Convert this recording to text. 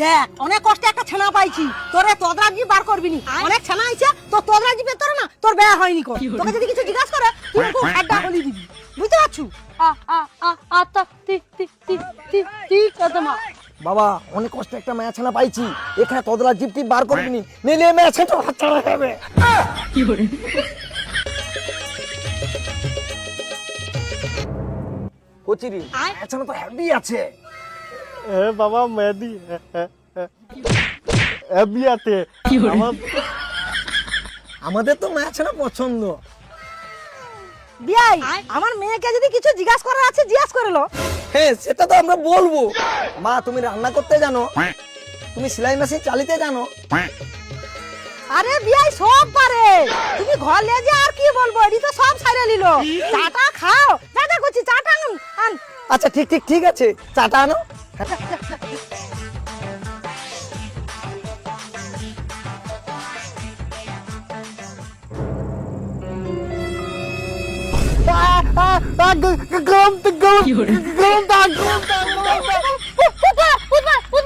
দেখ অনেক কষ্টে একটা ছানা পাইছি, তোরে তদরাজি বার করবি নি। অনেক ছানা আইছে তো তদরাজি পেতর না, তোর বিয়ে হয়নি কো। তোকে যদি কিছু জিজ্ঞাসা করে তুই খুব হাড্ডা বলি দিবি, বুঝতে পারছু? আচ্ছা ঠিক আছে মা। বাবা অনেক কষ্টে একটা মেয়ে ছানা পাইছি, এখানে তদলা জিপটি বার করবি নি, নিলে মেয়ে ছেটো হাত ছাড়া যাবে। কচিরি ছানা তো হেভি আছে। এ বাবা মেহেদি বিয়াতে আমাদের তো মেয়ে ছানা পছন্দ। বিয়াই আমার মেয়েকে যদি কিছু জিজ্ঞাসা করার আছে জিজ্ঞাসা করে লো। হ্যাঁ সেটা তো আমরা বলবো। মা তুমি রান্না করতে জানো? তুমি সেলাই মেশিন চালিতে জানো? আরে বিয়াই সব পারে, তুমি ঘর নিয়ে যে আর কি বলবো, এডি তো সব ছাইরে নিল। চাটা খাও, চাটা করছি, চাটা আন। আচ্ছা ঠিক আছে, চাটা আনো। উঠবা